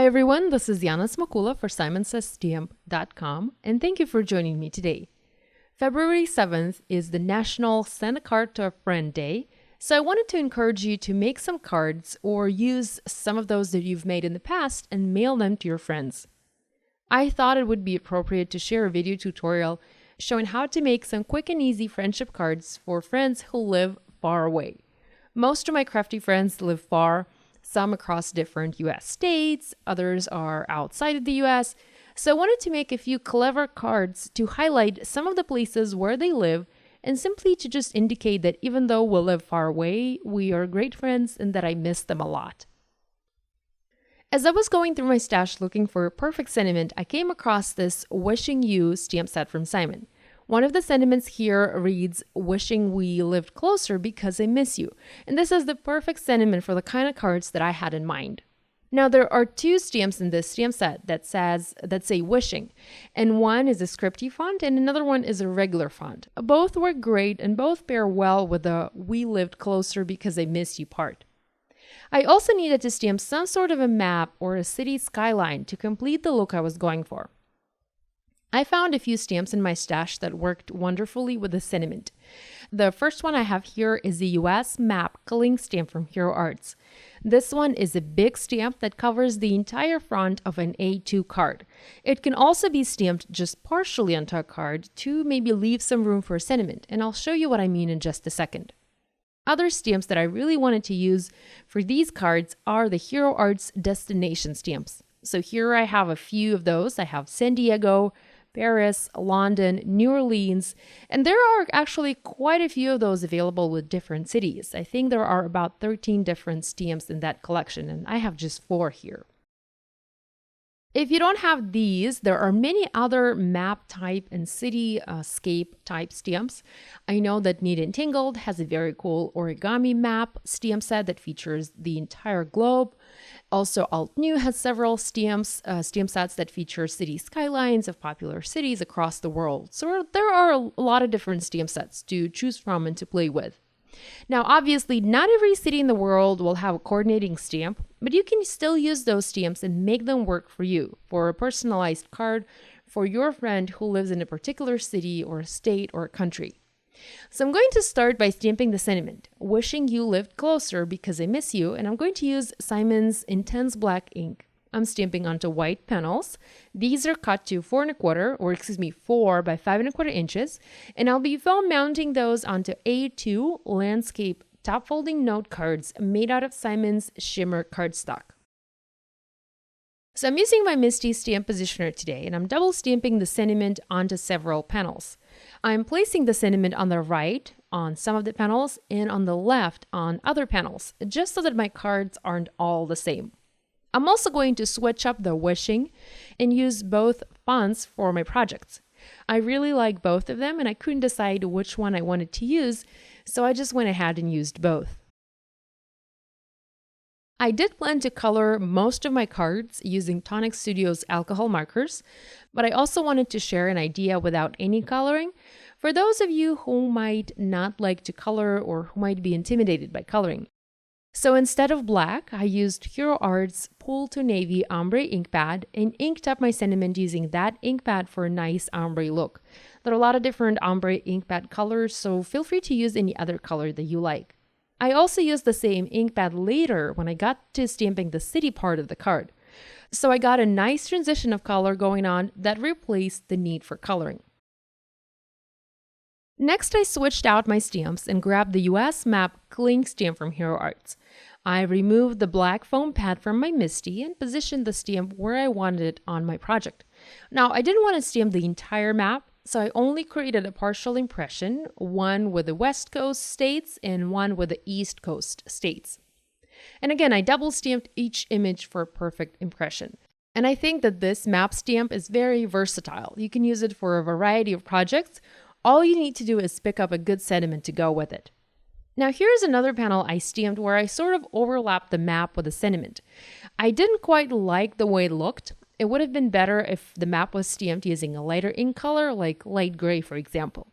everyone, this is Yana Smakula for SimonsStamp.com, and thank you for joining me today. February 7th is the National Send a Card to a Friend Day, so I wanted to encourage you to make some cards or use some of those that you've made in the past and mail them to your friends. I thought it would be appropriate to share a video tutorial showing how to make some quick and easy friendship cards for friends who live far away. Most of my crafty friends live far, some across different US states, others are outside of the US, so I wanted to make a few clever cards to highlight some of the places where they live and simply to just indicate that even though we live far away, we are great friends and that I miss them a lot. As I was going through my stash looking for a perfect sentiment, I came across this Wishing You stamp set from Simon. One of the sentiments here reads, "Wishing we lived closer because I miss you." And this is the perfect sentiment for the kind of cards that I had in mind. Now, there are two stamps in this stamp set that say wishing, and one is a scripty font and another one is a regular font. Both work great and both pair well with the "we lived closer because I miss you" part. I also needed to stamp some sort of a map or a city skyline to complete the look I was going for. I found a few stamps in my stash that worked wonderfully with the sentiment. The first one I have here is the US map culling stamp from Hero Arts. This one is a big stamp that covers the entire front of an A2 card. It can also be stamped just partially onto a card to maybe leave some room for a sentiment, and I'll show you what I mean in just a second. Other stamps that I really wanted to use for these cards are the Hero Arts destination stamps. So here I have a few of those. I have San Diego, Paris, London, New Orleans, and there are actually quite a few of those available with different cities. I think there are about 13 different stamps in that collection, and I have just 4 here. If you don't have these, there are many other map type and cityscape type stamps. I know that Neat and Tingled has a very cool origami map stamp set that features the entire globe. Also, Alt New has several stamp sets that feature city skylines of popular cities across the world. So there are a lot of different stamp sets to choose from and to play with. Now, obviously, not every city in the world will have a coordinating stamp, but you can still use those stamps and make them work for you, for a personalized card for your friend who lives in a particular city or state or country. So I'm going to start by stamping the sentiment, "Wishing you lived closer because I miss you," and I'm going to use Simon's Intense Black ink. I'm stamping onto white panels. These are cut to 4 by 5¼ inches, and I'll be foam mounting those onto A2 landscape top folding note cards made out of Simon's shimmer cardstock. So I'm using my Misty stamp positioner today, and I'm double stamping the sentiment onto several panels. I'm placing the sentiment on the right on some of the panels and on the left on other panels, just so that my cards aren't all the same. I'm also going to switch up the wishing and use both fonts for my projects. I really like both of them and I couldn't decide which one I wanted to use, so I just went ahead and used both. I did plan to color most of my cards using Tonic Studios alcohol markers, but I also wanted to share an idea without any coloring for those of you who might not like to color or who might be intimidated by coloring. So instead of black, I used Hero Arts Pool to Navy ombre ink pad and inked up my sentiment using that ink pad for a nice ombre look. There are a lot of different ombre ink pad colors, so feel free to use any other color that you like. I also used the same ink pad later when I got to stamping the city part of the card. So I got a nice transition of color going on that replaced the need for coloring. Next, I switched out my stamps and grabbed the US map cling stamp from Hero Arts. I removed the black foam pad from my Misty and positioned the stamp where I wanted it on my project. Now, I didn't want to stamp the entire map, so I only created a partial impression, one with the West Coast states and one with the East Coast states. And again, I double stamped each image for a perfect impression. And I think that this map stamp is very versatile. You can use it for a variety of projects. All you need to do is pick up a good sentiment to go with it. Now here's another panel I stamped where I sort of overlapped the map with a sentiment. I didn't quite like the way it looked. It would have been better if the map was stamped using a lighter ink color like light gray, for example.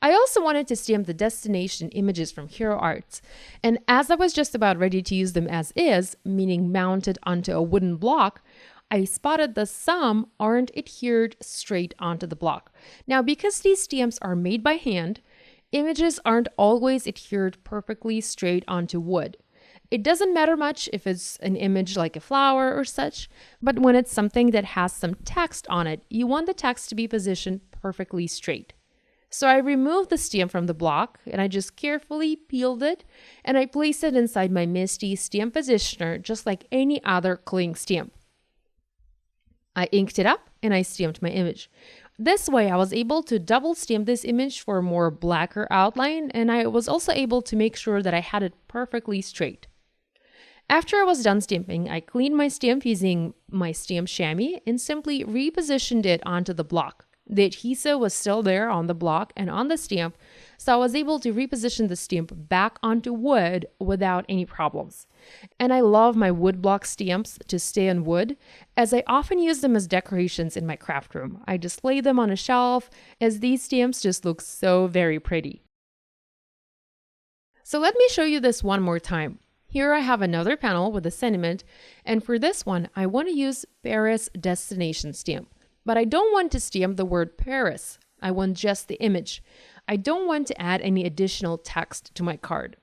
I also wanted to stamp the destination images from Hero Arts, and as I was just about ready to use them as is, meaning mounted onto a wooden block, I spotted that some aren't adhered straight onto the block. Now, because these stamps are made by hand, images aren't always adhered perfectly straight onto wood. It doesn't matter much if it's an image like a flower or such, but when it's something that has some text on it, you want the text to be positioned perfectly straight. So I removed the stamp from the block and I just carefully peeled it and I placed it inside my MISTI stamp positioner just like any other cling stamp. I inked it up and I stamped my image. This way I was able to double stamp this image for a more blacker outline, and I was also able to make sure that I had it perfectly straight. After I was done stamping, I cleaned my stamp using my stamp chamois and simply repositioned it onto the block. The adhesive was still there on the block and on the stamp, so I was able to reposition the stamp back onto wood without any problems. And I love my wood block stamps to stay on wood, as I often use them as decorations in my craft room. I display them on a shelf, as these stamps just look so very pretty. So let me show you this one more time. Here I have another panel with a sentiment, and for this one, I want to use Paris destination stamp. But I don't want to stamp the word Paris. I want just the image. I don't want to add any additional text to my card.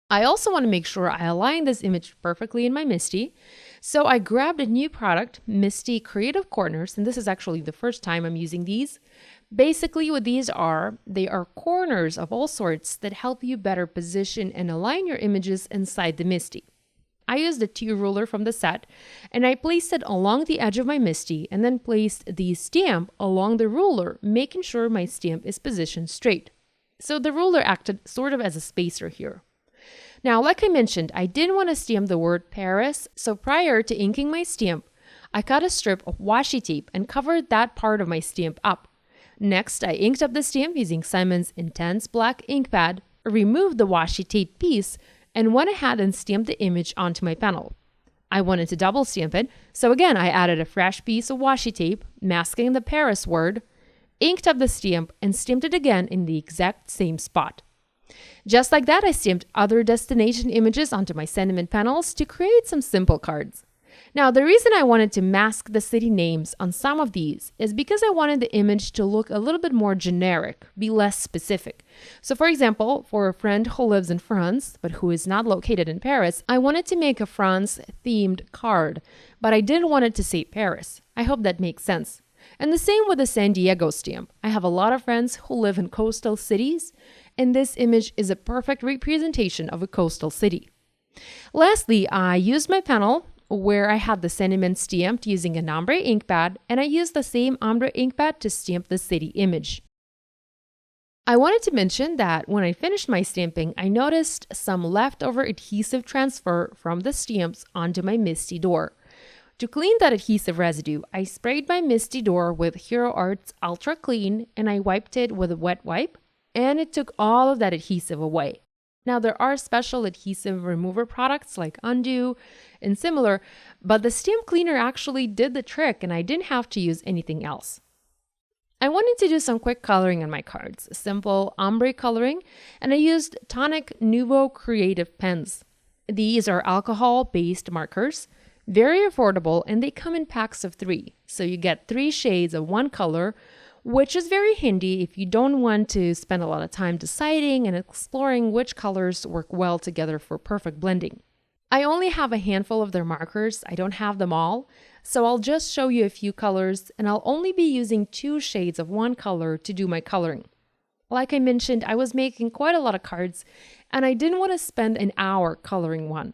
I also want to make sure I align this image perfectly in my MISTI. So I grabbed a new product, MISTI Creative Corners, and this is actually the first time I'm using these. Basically what these are, they are corners of all sorts that help you better position and align your images inside the MISTI. I used a T ruler from the set and I placed it along the edge of my MISTI and then placed the stamp along the ruler, making sure my stamp is positioned straight. So the ruler acted sort of as a spacer here. Now, like I mentioned, I didn't want to stamp the word Paris, so prior to inking my stamp, I cut a strip of washi tape and covered that part of my stamp up. Next, I inked up the stamp using Simon's Intense Black ink pad, removed the washi tape piece, and went ahead and stamped the image onto my panel. I wanted to double stamp it, so again I added a fresh piece of washi tape, masking the Paris word, inked up the stamp, and stamped it again in the exact same spot. Just like that, I stamped other destination images onto my sentiment panels to create some simple cards. Now, the reason I wanted to mask the city names on some of these is because I wanted the image to look a little bit more generic, be less specific. So for example, for a friend who lives in France, but who is not located in Paris, I wanted to make a France-themed card, but I didn't want it to say Paris. I hope that makes sense. And the same with the San Diego stamp. I have a lot of friends who live in coastal cities, and this image is a perfect representation of a coastal city. Lastly, I used my panel where I had the sentiment stamped using an ombre ink pad, and I used the same ombre ink pad to stamp the city image. I wanted to mention that when I finished my stamping, I noticed some leftover adhesive transfer from the stamps onto my MISTI door. To clean that adhesive residue, I sprayed my MISTI door with Hero Arts Ultra Clean and I wiped it with a wet wipe, and it took all of that adhesive away. Now, there are special adhesive remover products like Undo and similar, but the stamp cleaner actually did the trick and I didn't have to use anything else. I wanted to do some quick coloring on my cards, simple ombre coloring, and I used Tonic Nouveau Creative pens. These are alcohol-based markers, very affordable, and they come in packs of 3. So you get 3 shades of one color, which is very handy if you don't want to spend a lot of time deciding and exploring which colors work well together for perfect blending. I only have a handful of their markers, I don't have them all, so I'll just show you a few colors and I'll only be using 2 shades of one color to do my coloring. Like I mentioned, I was making quite a lot of cards and I didn't want to spend an hour coloring one.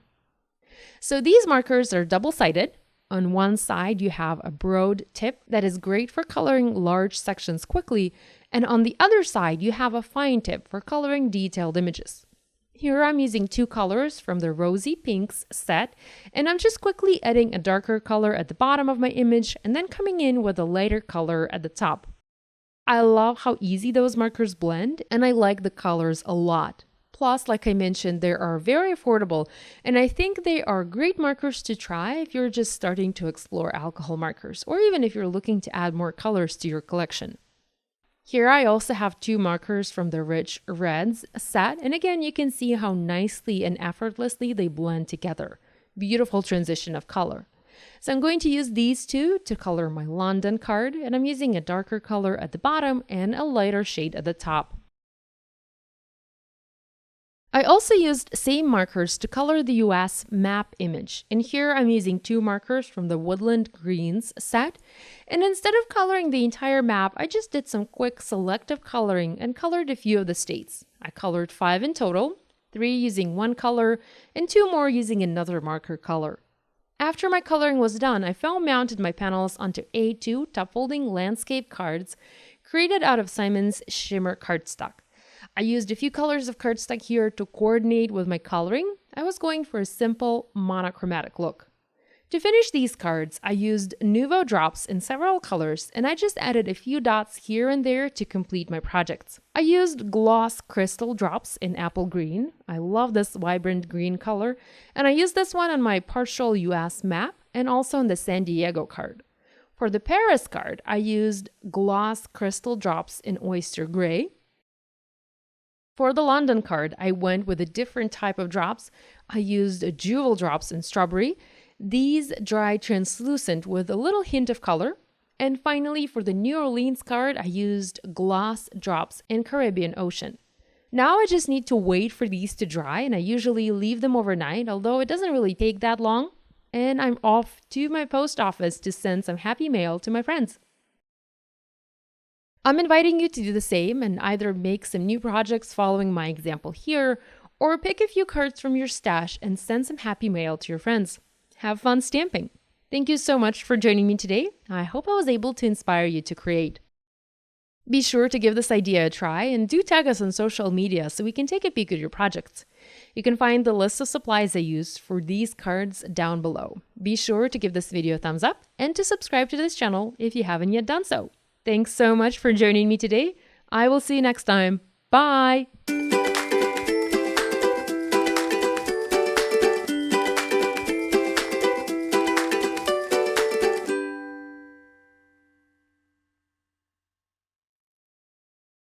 So these markers are double-sided. On one side, you have a broad tip that is great for coloring large sections quickly, and on the other side, you have a fine tip for coloring detailed images. Here I'm using 2 colors from the Rosy Pinks set, and I'm just quickly adding a darker color at the bottom of my image and then coming in with a lighter color at the top. I love how easy those markers blend, and I like the colors a lot. Plus, like I mentioned, they are very affordable, and I think they are great markers to try if you're just starting to explore alcohol markers, or even if you're looking to add more colors to your collection. Here I also have 2 markers from the Rich Reds set, and again you can see how nicely and effortlessly they blend together. Beautiful transition of color. So I'm going to use these 2 to color my London card, and I'm using a darker color at the bottom and a lighter shade at the top. I also used same markers to color the US map image, and here I'm using 2 markers from the Woodland Greens set, and instead of coloring the entire map, I just did some quick selective coloring and colored a few of the states. I colored 5 in total, 3 using one color, and 2 more using another marker color. After my coloring was done, I foam mounted my panels onto A2 top folding landscape cards created out of Simon's shimmer cardstock. I used a few colors of cardstock here to coordinate with my coloring. I was going for a simple monochromatic look. To finish these cards, I used Nuvo drops in several colors, and I just added a few dots here and there to complete my projects. I used gloss crystal drops in apple green. I love this vibrant green color, and I used this one on my partial US map and also on the San Diego card. For the Paris card, I used gloss crystal drops in oyster gray. For the London card, I went with a different type of drops. I used jewel drops in strawberry. These dry translucent with a little hint of color. And finally, for the New Orleans card, I used gloss drops in Caribbean Ocean. Now I just need to wait for these to dry, and I usually leave them overnight, although it doesn't really take that long. And I'm off to my post office to send some happy mail to my friends. I'm inviting you to do the same and either make some new projects following my example here, or pick a few cards from your stash and send some happy mail to your friends. Have fun stamping! Thank you so much for joining me today. I hope I was able to inspire you to create. Be sure to give this idea a try and do tag us on social media so we can take a peek at your projects. You can find the list of supplies I used for these cards down below. Be sure to give this video a thumbs up and to subscribe to this channel if you haven't yet done so. Thanks so much for joining me today. I will see you next time. Bye!